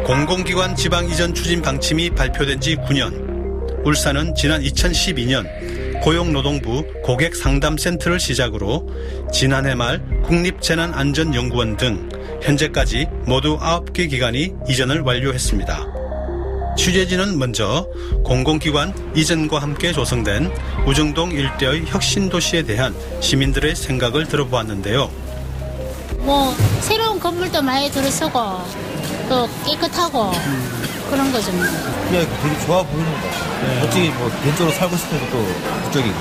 공공기관 지방 이전 추진 방침이 발표된 지 9년. 울산은 지난 2012년 고용노동부 고객상담센터를 시작으로 지난해 말 국립재난안전연구원 등 현재까지 모두 9개 기관이 이전을 완료했습니다. 취재진은 먼저 공공기관 이전과 함께 조성된 우정동 일대의 혁신도시에 대한 시민들의 생각을 들어보았는데요. 새로운 건물도 많이 들어서고 또 깨끗하고 그런 거죠. 되게 좋아 보이는 거 같아요. 솔직히 개인적으로 살고 싶어도 또 그쪽이고.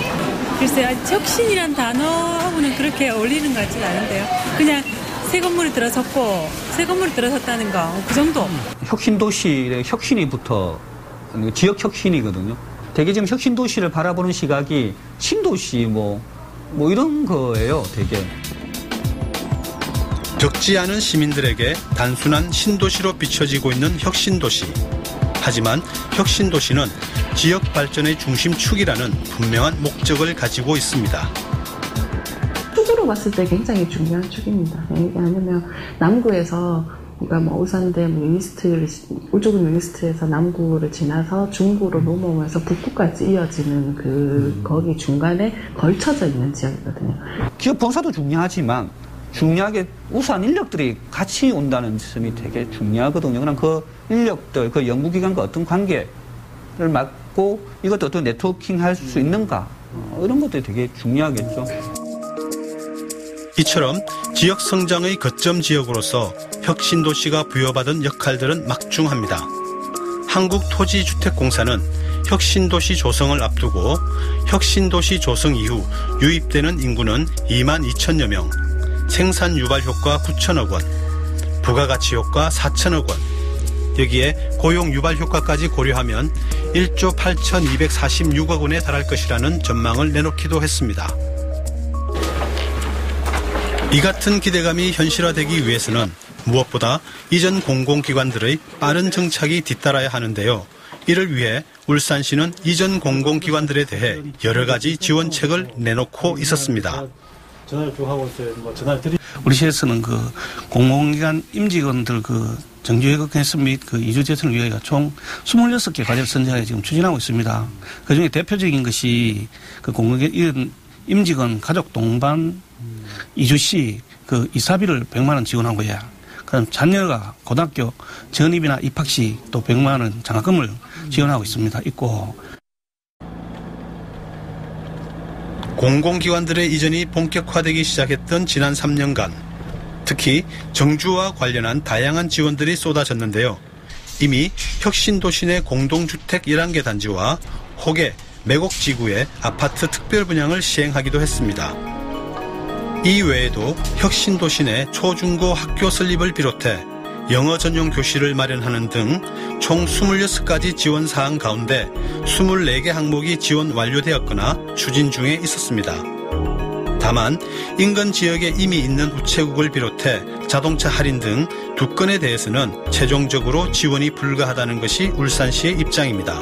글쎄요, 혁신이란 단어하고는 그렇게 어울리는 것 같지는 않은데요. 그냥 새 건물이 들어섰고 새 건물이 들어섰다는 거, 그 정도. 혁신도시의 혁신이부터 지역 혁신이거든요. 되게 지금 혁신도시를 바라보는 시각이 신도시 뭐 이런 거예요, 되게. 적지 않은 시민들에게 단순한 신도시로 비춰지고 있는 혁신도시. 하지만 혁신도시는 지역 발전의 중심축이라는 분명한 목적을 가지고 있습니다. 축으로 봤을 때 굉장히 중요한 축입니다. 왜냐하면 남구에서 울산대 울주군 유니스트에서 남구를 지나서 중구로 넘어오면서 북구까지 이어지는 거기 중간에 걸쳐져 있는 지역이거든요. 기업 본사도 중요하지만 중요하게 우수한 인력들이 같이 온다는 점이 되게 중요하거든요. 그럼 그 인력들, 그 연구기관과 어떤 관계를 맡고 이것도 어떤 네트워킹 할 수 있는가, 이런 것들이 되게 중요하겠죠. 이처럼 지역 성장의 거점 지역으로서 혁신도시가 부여받은 역할들은 막중합니다. 한국토지주택공사는 혁신도시 조성을 앞두고 혁신도시 조성 이후 유입되는 인구는 2만 2천여 명, 생산 유발 효과 9천억 원, 부가가치 효과 4천억 원, 여기에 고용 유발 효과까지 고려하면 1조 8,246억 원에 달할 것이라는 전망을 내놓기도 했습니다. 이 같은 기대감이 현실화되기 위해서는 무엇보다 이전 공공기관들의 빠른 정착이 뒤따라야 하는데요. 이를 위해 울산시는 이전 공공기관들에 대해 여러 가지 지원책을 내놓고 있었습니다. 우리 시에서는 공공기관 임직원들 정규회복 개선 및 이주 재선을 위하여 총 26개 과제를 선정해 지금 추진하고 있습니다. 그중에 대표적인 것이 공공기관 임직원 가족 동반 이주 시 이사비를 100만 원 지원하고요. 그럼 자녀가 고등학교 전입이나 입학 시 또 100만 원 장학금을 지원하고 있고. 공공기관들의 이전이 본격화되기 시작했던 지난 3년간 특히 정주와 관련한 다양한 지원들이 쏟아졌는데요. 이미 혁신도시 내 공동주택 11개 단지와 호계, 매곡지구의 아파트 특별 분양을 시행하기도 했습니다. 이 외에도 혁신도시 내 초중고 학교 설립을 비롯해 영어 전용 교실을 마련하는 등 총 26가지 지원 사항 가운데 24개 항목이 지원 완료되었거나 추진 중에 있었습니다. 다만 인근 지역에 이미 있는 우체국을 비롯해 자동차 할인 등 2건에 대해서는 최종적으로 지원이 불가하다는 것이 울산시의 입장입니다.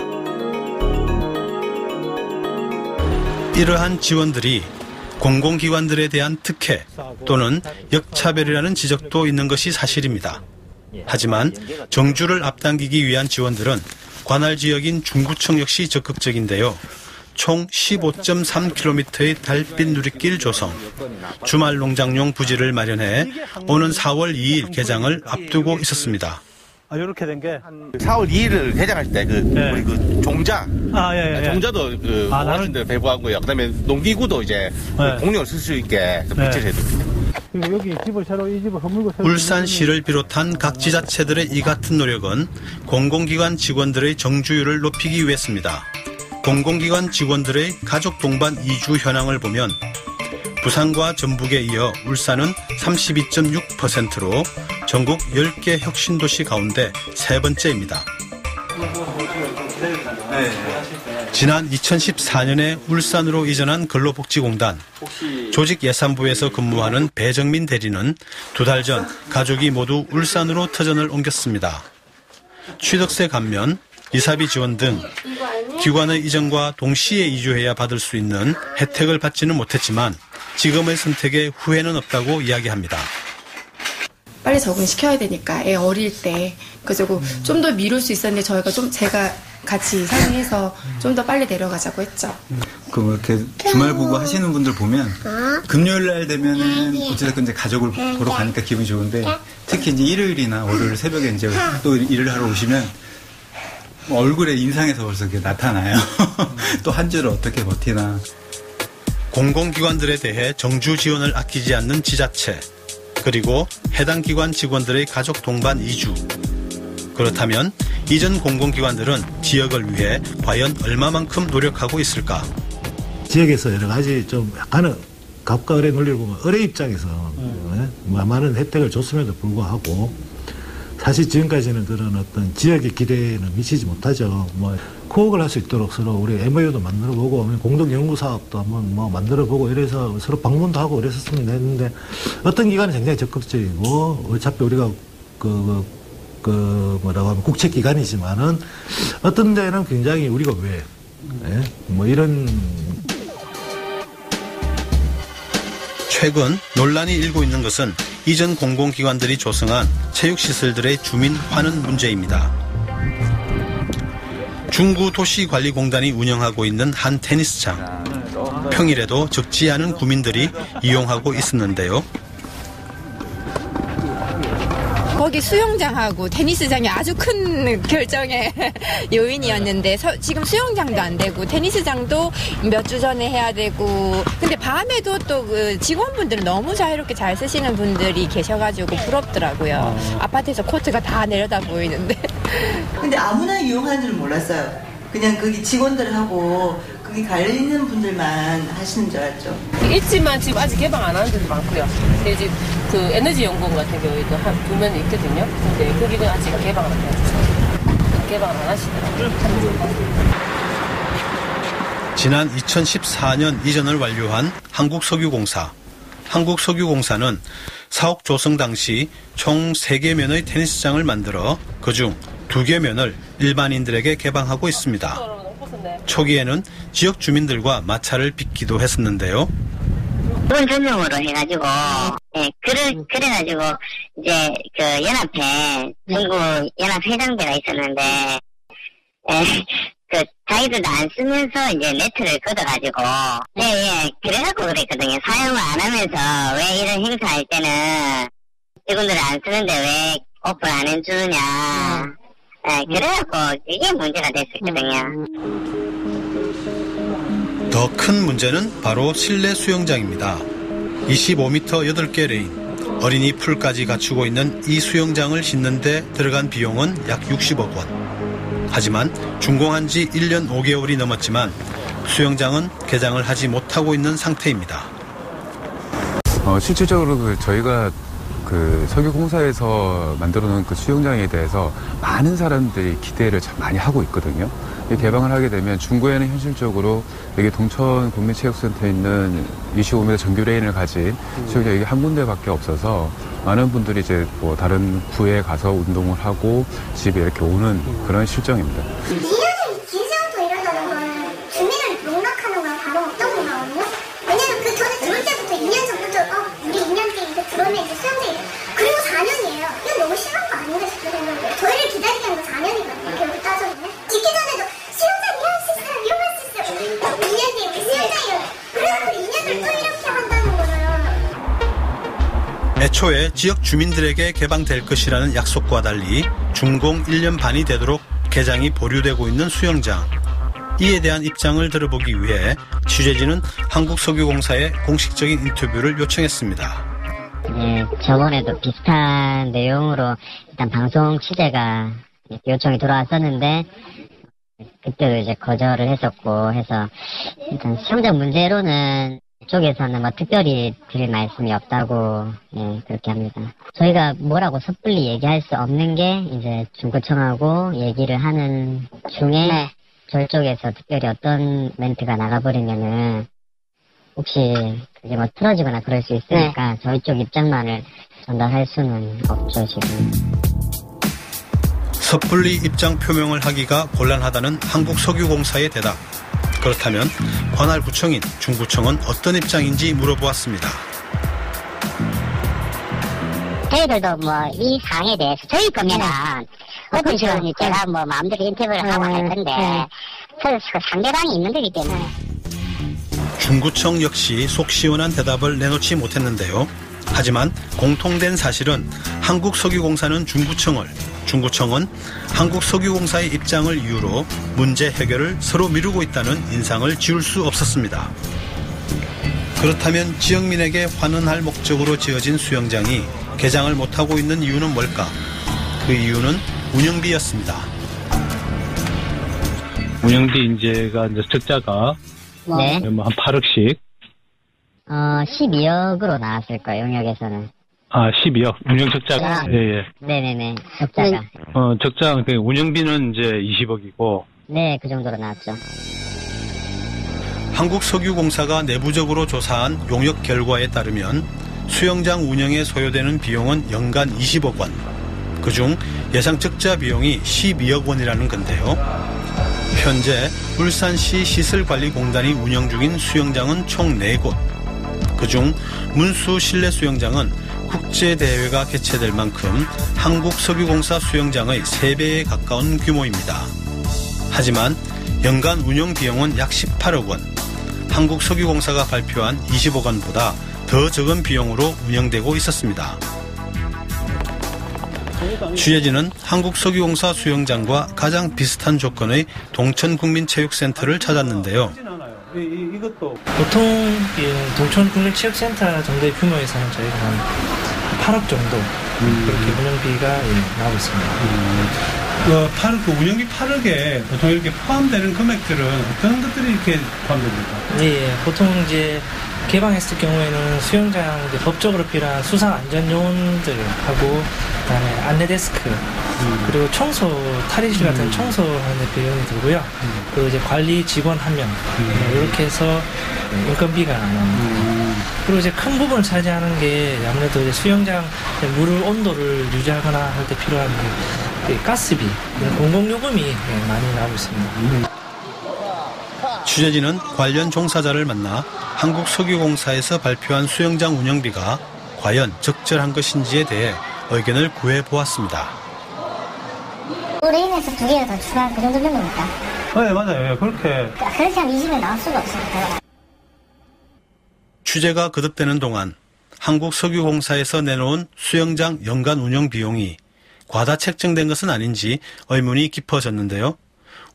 이러한 지원들이 공공기관들에 대한 특혜 또는 역차별이라는 지적도 있는 것이 사실입니다. 하지만 정주를 앞당기기 위한 지원들은 관할 지역인 중구청 역시 적극적인데요. 총 15.3km의 달빛 누리길 조성, 주말 농장용 부지를 마련해 오는 4월 2일 개장을 앞두고 있었습니다. 이렇게 된 게 4월 2일을 개장할 때 우리 종자, 종자도 어르신들 배부하고요. 그다음에 농기구도 이제 공룡을 쓸 수 있게 배치를 해둡니다. 여기 집을 새로 이 집을 허물고 울산시를 비롯한 각 지자체들의 이 같은 노력은 공공기관 직원들의 정주율을 높이기 위해서입니다. 공공기관 직원들의 가족 동반 이주 현황을 보면 부산과 전북에 이어 울산은 32.6%로 전국 10개 혁신도시 가운데 세 번째입니다. 지난 2014년에 울산으로 이전한 근로복지공단 조직예산부에서 근무하는 배정민 대리는 2달 전 가족이 모두 울산으로 터전을 옮겼습니다. 취득세 감면, 이사비 지원 등 기관의 이전과 동시에 이주해야 받을 수 있는 혜택을 받지는 못했지만 지금의 선택에 후회는 없다고 이야기합니다. 빨리 적응시켜야 되니까 애 어릴 때 그래서 좀 더 미룰 수 있었는데 저희가 제가 같이 상의해서 좀 더 빨리 내려가자고 했죠. 그 이렇게 주말 보고 하시는 분들 보면 금요일 날 되면은 어쨌든 이제 가족을 보러 가니까 기분이 좋은데 특히 이제 일요일이나 월요일 새벽에 이제 또 일을 하러 오시면 얼굴에 인상에서 벌써 그게 나타나요. 또 한 주를 어떻게 버티나. 공공기관들에 대해 정주 지원을 아끼지 않는 지자체, 그리고 해당 기관 직원들의 가족 동반 이주. 그렇다면 이전 공공기관들은 지역을 위해 과연 얼마만큼 노력하고 있을까? 지역에서 여러 가지 좀 약간은 갑과 을의 논리를 보면 을의 입장에서 많은 혜택을 줬음에도 불구하고 사실 지금까지는 그런 어떤 지역의 기대에는 미치지 못하죠. 뭐 코업을 할 수 있도록 서로 우리 MOU도 만들어보고 공동 연구 사업도 한번 뭐 만들어보고 이래서 서로 방문도 하고 이랬었으면 했는데 어떤 기관은 굉장히 적극적이고 어차피 우리가 뭐라고 하면 국책기관이지만은 어떤 데는 굉장히 우리가 왜 뭐 이런. 최근 논란이 일고 있는 것은 이전 공공기관들이 조성한 체육시설들의 주민 환원 문제입니다. 중구도시관리공단이 운영하고 있는 한 테니스장. 평일에도 적지 않은 구민들이 이용하고 있었는데요. 거기 수영장하고 테니스장이 아주 큰 결정의 요인이었는데 지금 수영장도 안 되고 테니스장도 몇 주 전에 해야 되고 근데 밤에도 또 그 직원분들은 너무 자유롭게 잘 쓰시는 분들이 계셔가지고 부럽더라고요. 아파트에서 코트가 다 내려다 보이는데. 근데 아무나 이용하는 줄 몰랐어요. 그냥 거기 직원들하고 거기 관리있는 분들만 하시는 줄 알았죠. 있지만 지금 아직 개방 안 하는 데도 많고요. 근데 이제 그 에너지연구원 같은 경우에도 한 2면 있거든요. 근데 거기는 아직 개방을 안 했어요. 개방을 안 하시더라고요. 지난 2014년 이전을 완료한 한국석유공사. 한국석유공사는 사옥 조성 당시 총 3개 면의 테니스장을 만들어 그중 2개 면을 일반인들에게 개방하고 있습니다. 초기에는 지역 주민들과 마찰을 빚기도 했었는데요. 그런 전용으로 해가지고, 그래가지고, 이제, 연합회, 중국 연합회장대가 있었는데, 자기들도 안 쓰면서 이제 네트를 걷어가지고, 그래갖고 그랬거든요. 사용을 안 하면서 왜 이런 행사할 때는 직원들을 안 쓰는데 왜 오픈 안 해주느냐. 그래갖고 이게 문제가 됐었거든요. 더 큰 문제는 바로 실내 수영장입니다. 25m 8개 레인, 어린이 풀까지 갖추고 있는 이 수영장을 짓는 데 들어간 비용은 약 60억 원. 하지만 준공한 지 1년 5개월이 넘었지만 수영장은 개장을 하지 못하고 있는 상태입니다. 실질적으로 저희가 석유공사에서 만들어 놓은 그 수영장에 대해서 많은 사람들이 기대를 참 많이 하고 있거든요. 개방을 하게 되면 중구에는 현실적으로 여기 동천 국민체육센터에 있는 25m 정규 레인을 가진 수영장이 여기 한 군데밖에 없어서 많은 분들이 이제 뭐 다른 구에 가서 운동을 하고 집에 이렇게 오는 그런 실정입니다. 2년을 길지 않고 일하다는 건 주민을 농락하는 건 바로 없다고 생각하거든요. 왜냐면 그 전에 들어올 때부터 2년 전부터 우리 2년 때 이제 들어오면 이제 수영장이 그리고 4년이에요. 이건 너무 심한 거 아닌가 싶은 생각이에요. 저희를 기다리게 한 건 4년이거든요. 결국 따져보면. 짓기 전에도 수영장 이용할 수 있어요. 이용할 수 있어요. 2년 뒤에 우리 수영장이요. 그래갖고 2년을 또 이렇게 한다는 거는. 애초에 지역 주민들에게 개방될 것이라는 약속과 달리 준공 1년 반이 되도록 개장이 보류되고 있는 수영장. 이에 대한 입장을 들어보기 위해 취재진은 한국석유공사에 공식적인 인터뷰를 요청했습니다. 네, 저번에도 비슷한 내용으로 일단 방송 취재가 요청이 들어왔었는데 그때도 이제 거절을 했었고 해서 일단 수영장 문제로는 이쪽에서는 뭐 특별히 드릴 말씀이 없다고 그렇게 합니다. 저희가 뭐라고 섣불리 얘기할 수 없는 게 이제 중구청하고 얘기를 하는 중에 저희 쪽에서 특별히 어떤 멘트가 나가버리면은 혹시 그게 뭐 틀어지거나 그럴 수 있으니까 저희 쪽 입장만을 전달할 수는 없죠, 지금. 섣불리 입장 표명을 하기가 곤란하다는 한국석유공사의 대답. 그렇다면 관할 구청인 중구청은 어떤 입장인지 물어보았습니다. 저희들도 뭐 이 사항에 대해서 저희 거면은 어떤 식으로 제가 뭐 마음대로 인터뷰를 하고 할 건데 그 상대방이 있는 거기 때문에. 중구청 역시 속 시원한 대답을 내놓지 못했는데요. 하지만 공통된 사실은 한국석유공사는 중구청을, 중구청은 한국석유공사의 입장을 이유로 문제 해결을 서로 미루고 있다는 인상을 지울 수 없었습니다. 그렇다면 지역민에게 환원할 목적으로 지어진 수영장이 개장을 못하고 있는 이유는 뭘까? 그 이유는 운영비였습니다. 운영비 이제가 이제 적자가 네. 뭐 한 8억씩. 12억으로 나왔을 거예요, 용역에서는. 아, 12억. 운영 적자가. 예. 네네네. 적자가. 적자, 운영비는 이제 20억이고. 네, 그 정도로 나왔죠. 한국석유공사가 내부적으로 조사한 용역 결과에 따르면 수영장 운영에 소요되는 비용은 연간 20억 원. 그중 예상 적자 비용이 12억 원이라는 건데요. 현재 울산시 시설관리공단이 운영 중인 수영장은 총 4곳. 그중 문수 실내 수영장은 국제대회가 개최될 만큼 한국석유공사 수영장의 3배에 가까운 규모입니다. 하지만 연간 운영 비용은 약 18억 원. 한국석유공사가 발표한 20억 원보다 더 적은 비용으로 운영되고 있었습니다. 취재진은 한국석유공사 수영장과 가장 비슷한 조건의 동천국민체육센터를 찾았는데요. 보통 동천국민체육센터 정도의 규모에서는 저희가 한 8억 정도 그렇게 운영비가 나오고 있습니다. 그 운영비 8억에 보통 이렇게 포함되는 금액들은 어떤 것들이 이렇게 포함됩니까? 예, 보통 이제 개방했을 경우에는 수영장 법적으로 필요한 수상 안전 요원들하고 그다음에 안내 데스크 그리고 청소 탈의실 같은 청소하는 비용이 들고요. 그리고 이제 관리 직원 1명 이렇게 해서 인건비가 나옵니다. 그리고 이제 큰 부분을 차지하는 게 아무래도 이제 수영장 물 온도를 유지하거나 할 때 필요한 가스비 이런 공공요금이 많이 나오고 있습니다. 취재진은 관련 종사자를 만나 한국석유공사에서 발표한 수영장 운영비가 과연 적절한 것인지에 대해 의견을 구해보았습니다. 레인에서 2개가 더 추가한 그 정도 정도입니까? 네, 맞아요. 그렇게 하면 20에 나올 수가 없습니다. 취재가 거듭되는 동안 한국석유공사에서 내놓은 수영장 연간 운영 비용이 과다 책정된 것은 아닌지 의문이 깊어졌는데요.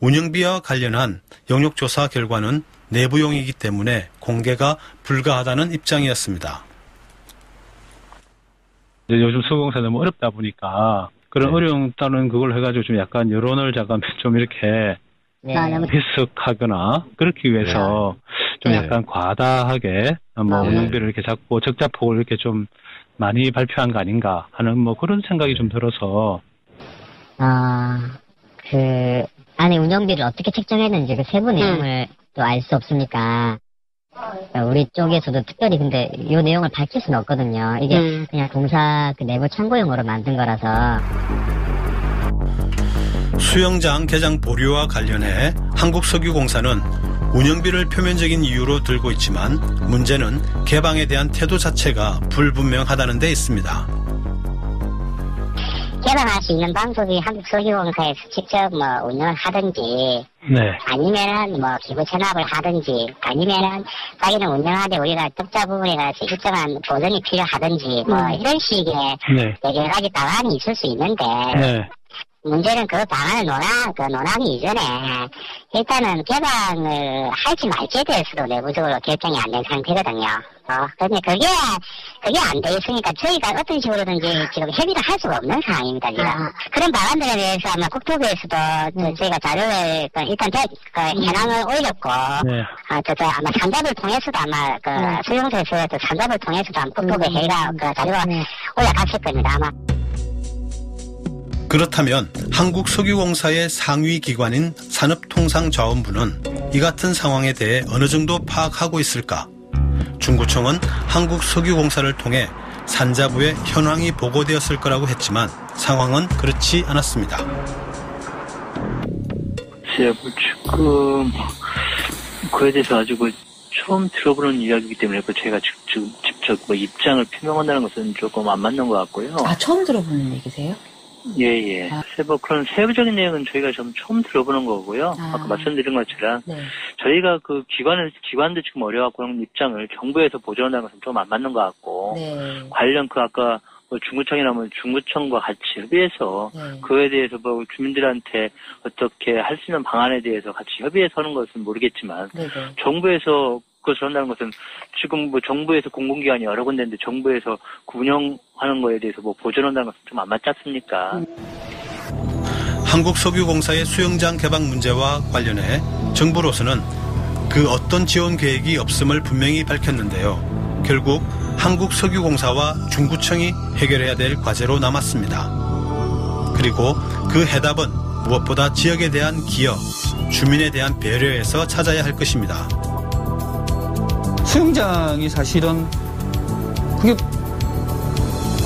운영비와 관련한 영역조사 결과는 내부용이기 때문에 공개가 불가하다는 입장이었습니다. 요즘 석유공사 너무 어렵다 보니까 그런 어려움다는 그걸 해가지고 좀 약간 여론을 잠깐 좀 이렇게 해석하거나 그렇기 위해서 좀 약간 과다하게 뭐 운영비를 이렇게 잡고 적자폭을 이렇게 좀 많이 발표한 거 아닌가 하는 뭐 그런 생각이 좀 들어서. 안에 운영비를 어떻게 책정했는지 그 세부 내용을 또 알 수 없으니까 우리 쪽에서도 특별히 근데 이 내용을 밝힐 수는 없거든요. 이게 그냥 공사 그 내부 참고용으로 만든 거라서. 수영장 개장 보류와 관련해 한국석유공사는 운영비를 표면적인 이유로 들고 있지만 문제는 개방에 대한 태도 자체가 불분명하다는 데 있습니다. 개방할 수 있는 방법이 한국석유공사에서 직접 뭐 운영을 하든지 아니면은 뭐 기부 체납을 하든지 아니면은 자기는 운영하되 우리가 적자 부분에 대해서 일정한 보전이 필요하든지 뭐 이런 식의 여러 가지 방안이 있을 수 있는데 문제는 그 방안을 논하기 이전에 일단은 개방을 할지 말지에 대해서도 내부적으로 결정이 안 된 상태거든요. 근데 그게 안 돼 있으니까 저희가 어떤 식으로든지 지금 협의를 할 수가 없는 상황입니다, 지금. 그런 방안들에 대해서 아마 국토부에서도 저희가 자료를 일단 현황을 올렸고, 아마 산잡을 통해서도 아마 수용소에서 산잡을 통해서도 아마 국토부에 회의가 자료가 올라갔을 겁니다, 아마. 그렇다면 한국석유공사의 상위 기관인 산업통상자원부는 이 같은 상황에 대해 어느 정도 파악하고 있을까? 중구청은 한국석유공사를 통해 산자부에 현황이 보고되었을 거라고 했지만 상황은 그렇지 않았습니다. 지금 그에 대해서 아주 처음 들어보는 이야기이기 때문에 제가 지금 뭐 입장을 표명한다는 것은 조금 안 맞는 것 같고요. 아, 처음 들어보는 얘기세요? 예. 뭐 그런 세부적인 내용은 저희가 좀 처음 들어보는 거고요. 아까 말씀드린 것처럼 저희가 그 기관도 지금 어려워갖고 하는 입장을 정부에서 보존한다는 것은 좀 안 맞는 것 같고 관련 그 아까 뭐 중구청이나 뭐 중구청과 같이 협의해서 그에 대해서 뭐 주민들한테 어떻게 할 수 있는 방안에 대해서 같이 협의해서 하는 것은 모르겠지만 정부에서 그것을 한다는 것은 지금 뭐 정부에서 공공기관이 여러 군데인데 정부에서 운영하는 거에 대해서 뭐 보존한다는 것은 좀 안 맞지 않습니까? 한국석유공사의 수영장 개방 문제와 관련해 정부로서는 그 어떤 지원 계획이 없음을 분명히 밝혔는데요. 결국 한국석유공사와 중구청이 해결해야 될 과제로 남았습니다. 그리고 그 해답은 무엇보다 지역에 대한 기여, 주민에 대한 배려에서 찾아야 할 것입니다. 수영장이 사실은 그게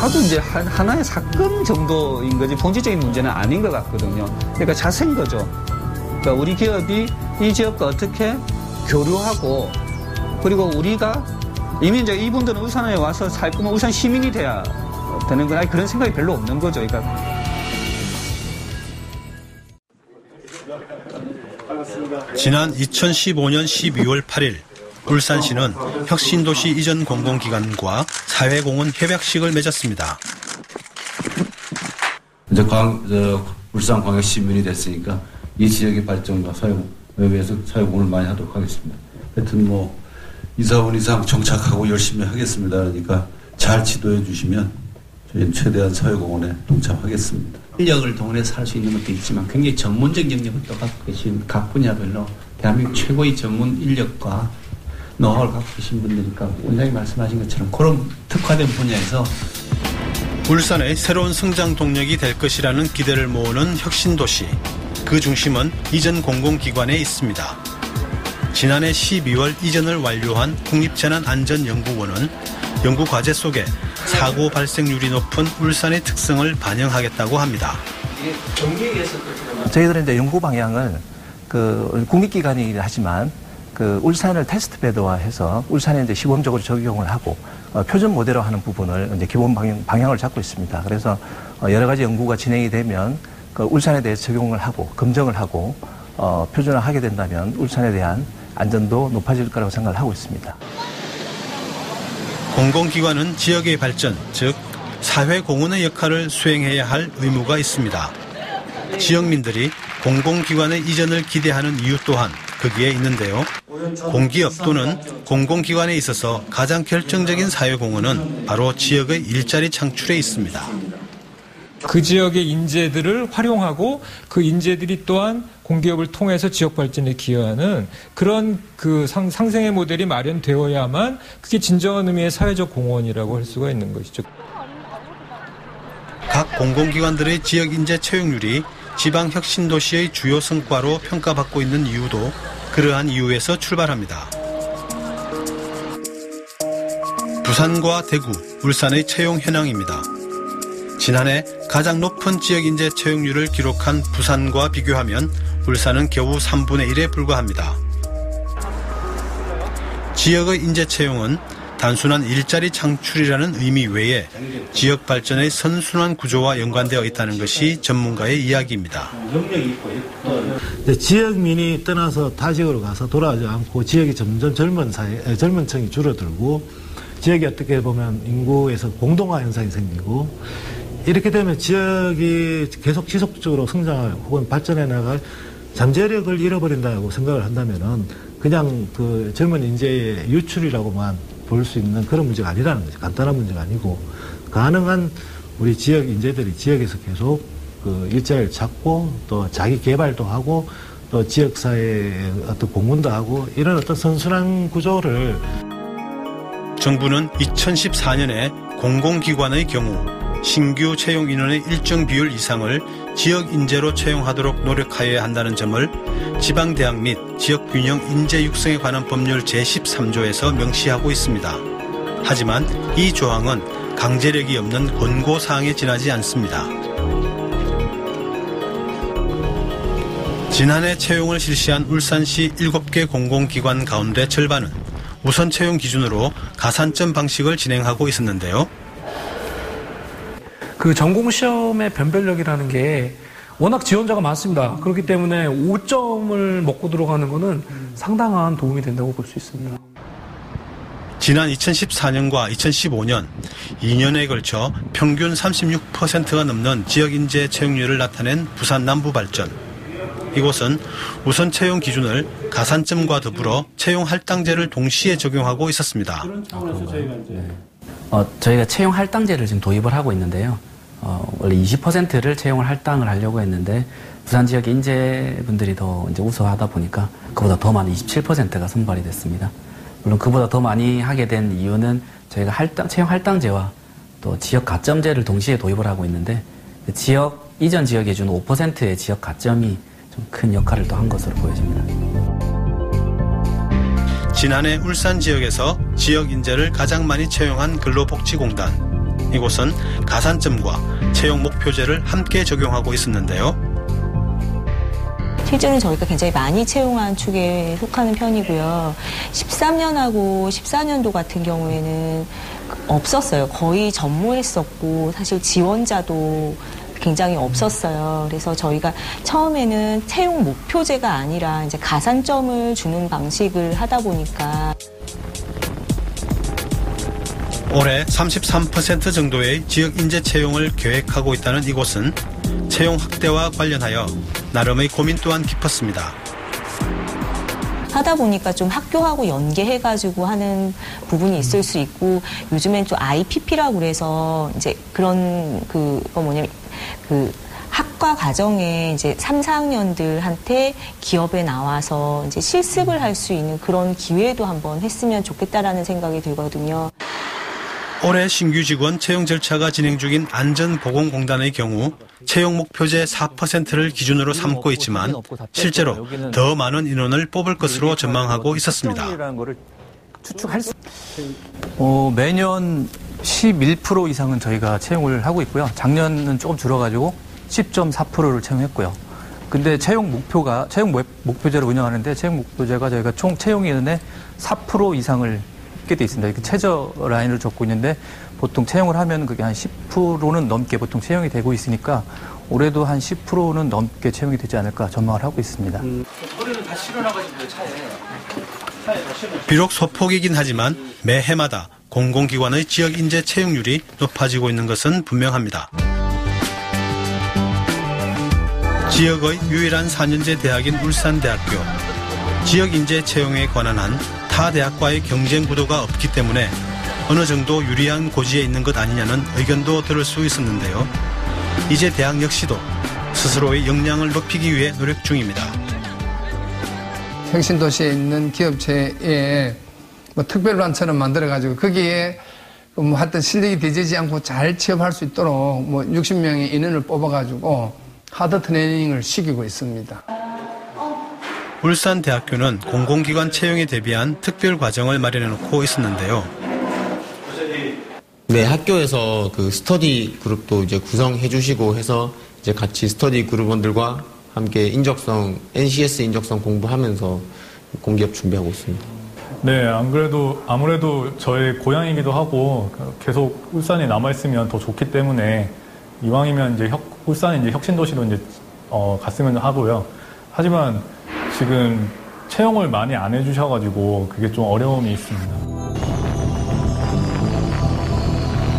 아주 이제 하나의 사건 정도인 거지 본질적인 문제는 아닌 것 같거든요. 그러니까 자세인 거죠. 그러니까 우리 기업이 이 지역과 어떻게 교류하고 그리고 우리가 이미 이제 이분들은 울산에 와서 살 거면 울산 시민이 돼야 되는 거나 그런 생각이 별로 없는 거죠. 그러니까 지난 2015년 12월 8일 울산시는 혁신도시 이전 공공기관과 사회공헌 협약식을 맺었습니다. 이제 울산광역 시민이 됐으니까 이 지역의 발전과 사회에 위해서 사회공헌을 많이 하도록 하겠습니다. 하여튼 뭐 2-4분 이상 정착하고 열심히 하겠습니다. 그러니까 잘 지도해 주시면 저희는 최대한 사회공헌에 동참하겠습니다. 인력을 동원해서 할 수 있는 것도 있지만 굉장히 전문적 영역을 또 갖고 계신 각 분야별로 대한민국 최고의 전문 인력과 노하우를 갖고 계신 분들이니까 원장님 말씀하신 것처럼 그런 특화된 분야에서 울산의 새로운 성장 동력이 될 것이라는 기대를 모으는 혁신도시. 그 중심은 이전 공공기관에 있습니다. 지난해 12월 이전을 완료한 국립재난안전연구원은 연구과제 속에 사고 발생률이 높은 울산의 특성을 반영하겠다고 합니다. 저희들은 이제 연구 방향을 그 국립기관이긴 하지만 그 울산을 테스트 베드화해서 울산에 이제 시범적으로 적용을 하고 표준 모델로 하는 부분을 이제 기본 방향을 잡고 있습니다. 그래서 여러 가지 연구가 진행이 되면 그 울산에 대해서 적용을 하고 검증을 하고 표준화하게 된다면 울산에 대한 안전도 높아질 거라고 생각을 하고 있습니다. 공공기관은 지역의 발전, 즉 사회공헌의 역할을 수행해야 할 의무가 있습니다. 지역민들이 공공기관의 이전을 기대하는 이유 또한 거기에 있는데요. 공기업 또는 공공기관에 있어서 가장 결정적인 사회공헌은 바로 지역의 일자리 창출에 있습니다. 그 지역의 인재들을 활용하고 그 인재들이 또한 공기업을 통해서 지역 발전에 기여하는 그런 그 상생의 모델이 마련되어야만 그게 진정한 의미의 사회적 공헌이라고 할 수가 있는 것이죠. 각 공공기관들의 지역 인재 채용률이 지방혁신도시의 주요 성과로 평가받고 있는 이유도 그러한 이유에서 출발합니다. 부산과 대구, 울산의 채용 현황입니다. 지난해 가장 높은 지역 인재 채용률을 기록한 부산과 비교하면 울산은 겨우 3분의 1에 불과합니다. 지역의 인재 채용은 단순한 일자리 창출이라는 의미 외에 지역 발전의 선순환 구조와 연관되어 있다는 것이 전문가의 이야기입니다. 지역민이 떠나서 타지역으로 가서 돌아오지 않고 지역이 점점 젊은 층이 줄어들고 지역이 어떻게 보면 인구에서 공동화 현상이 생기고 이렇게 되면 지역이 계속 지속적으로 성장할 혹은 발전해 나갈 잠재력을 잃어버린다고 생각을 한다면은 그냥 그 젊은 인재의 유출이라고만 볼 수 있는 그런 문제가 아니라는 거죠. 간단한 문제가 아니고 가능한 우리 지역 인재들이 지역에서 계속 그 일자리를 찾고 또 자기 개발도 하고 또 지역사회의 어떤 공헌도 하고 이런 어떤 선순환 구조를 정부는 2014년에 공공기관의 경우 신규 채용 인원의 일정 비율 이상을 지역 인재로 채용하도록 노력하여야 한다는 점을 지방대학 및 지역균형 인재 육성에 관한 법률 제13조에서 명시하고 있습니다. 하지만 이 조항은 강제력이 없는 권고사항에 지나지 않습니다. 지난해 채용을 실시한 울산시 7개 공공기관 가운데 절반은 우선 채용 기준으로 가산점 방식을 진행하고 있었는데요. 그 전공시험의 변별력이라는 게 워낙 지원자가 많습니다. 그렇기 때문에 5점을 먹고 들어가는 거는 상당한 도움이 된다고 볼 수 있습니다. 지난 2014년과 2015년 2년에 걸쳐 평균 36%가 넘는 지역 인재 채용률을 나타낸 부산 남부발전. 이곳은 우선 채용 기준을 가산점과 더불어 채용 할당제를 동시에 적용하고 있었습니다. 저희가 채용 할당제를 지금 도입을 하고 있는데요. 원래 20%를 채용을 할당을 하려고 했는데 부산 지역 인재분들이 더 이제 우수하다 보니까 그보다 더 많은 27%가 선발이 됐습니다. 물론 그보다 더 많이 하게 된 이유는 저희가 채용 할당제와 또 지역 가점제를 동시에 도입을 하고 있는데 이전 지역에 준 5%의 지역 가점이 좀 큰 역할을 또 한 것으로 보여집니다. 지난해 울산 지역에서 지역 인재를 가장 많이 채용한 근로복지공단. 이곳은 가산점과 채용 목표제를 함께 적용하고 있었는데요. 실제로는 저희가 굉장히 많이 채용한 축에 속하는 편이고요. 13년하고 14년도 같은 경우에는 없었어요. 거의 전무했었고 사실 지원자도 굉장히 없었어요. 그래서 저희가 처음에는 채용 목표제가 아니라 이제 가산점을 주는 방식을 하다 보니까 올해 33% 정도의 지역 인재 채용을 계획하고 있다는 이곳은 채용 확대와 관련하여 나름의 고민 또한 깊었습니다. 하다 보니까 좀 학교하고 연계해가지고 하는 부분이 있을 수 있고 요즘엔 좀 IPP라고 그래서 이제 그런 학과 과정에 이제 3, 4학년들한테 기업에 나와서 이제 실습을 할 수 있는 그런 기회도 한번 했으면 좋겠다라는 생각이 들거든요. 올해 신규 직원 채용 절차가 진행 중인 안전보건공단의 경우 채용 목표제 4%를 기준으로 삼고 있지만 실제로 더 많은 인원을 뽑을 것으로 전망하고 있었습니다. 매년 11% 이상은 저희가 채용을 하고 있고요. 작년은 조금 줄어가지고 10.4%를 채용했고요. 근데 채용 목표제를 운영하는데 채용 목표제가 저희가 총 채용 인원의 4% 이상을 돼 있습니다. 최저 라인을 적고 있는데 보통 채용을 하면 그게 한 10%는 넘게 보통 채용이 되고 있으니까 올해도 한 10%는 넘게 채용이 되지 않을까 전망을 하고 있습니다. 비록 소폭이긴 하지만 매해마다 공공기관의 지역 인재 채용률이 높아지고 있는 것은 분명합니다. 지역의 유일한 4년제 대학인 울산대학교. 지역 인재 채용에 관한 한 타 대학과의 경쟁 구도가 없기 때문에 어느 정도 유리한 고지에 있는 것 아니냐는 의견도 들을 수 있었는데요. 이제 대학 역시도 스스로의 역량을 높이기 위해 노력 중입니다. 혁신도시에 있는 기업체에 특별반처럼 만들어가지고 거기에 하여튼 실력이 뒤지지 않고 잘 취업할 수 있도록 60명의 인원을 뽑아가지고 하드 트레이닝을 시키고 있습니다. 울산대학교는 공공기관 채용에 대비한 특별 과정을 마련해 놓고 있었는데요. 네, 학교에서 그 스터디 그룹도 이제 구성해 주시고 해서 이제 같이 스터디 그룹원들과 함께 NCS 인적성 공부하면서 공기업 준비하고 있습니다. 네, 안 그래도 아무래도 저의 고향이기도 하고 계속 울산에 남아있으면 더 좋기 때문에 이왕이면 이제 울산이 이제 혁신도시로 이제 갔으면 하고요. 하지만 지금 채용을 많이 안 해주셔가지고 그게 좀 어려움이 있습니다.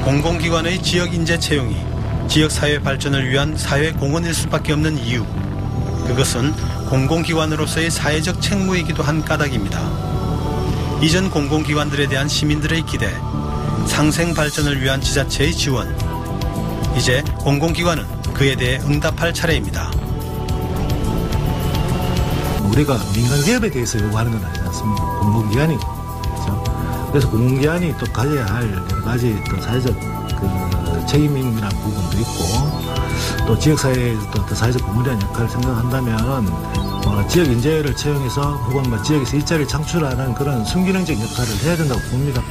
공공기관의 지역 인재 채용이 지역사회 발전을 위한 사회 공헌일 수밖에 없는 이유. 그것은 공공기관으로서의 사회적 책무이기도 한 까닭입니다. 이전 공공기관들에 대한 시민들의 기대, 상생 발전을 위한 지자체의 지원. 이제 공공기관은 그에 대해 응답할 차례입니다. 우리가 민간 기업에 대해서 요구하는 건 아니지 않습니까? 공공기관이. 그렇죠? 그래서 공공기관이 또 가져야 할 여러 가지 또 사회적 책임이라는 부분도 있고 또 지역사회에서 또 사회적 공헌이라는 역할을 생각한다면 지역 인재를 채용해서 혹은 지역에서 일자리를 창출하는 그런 순기능적 역할을 해야 된다고 봅니다.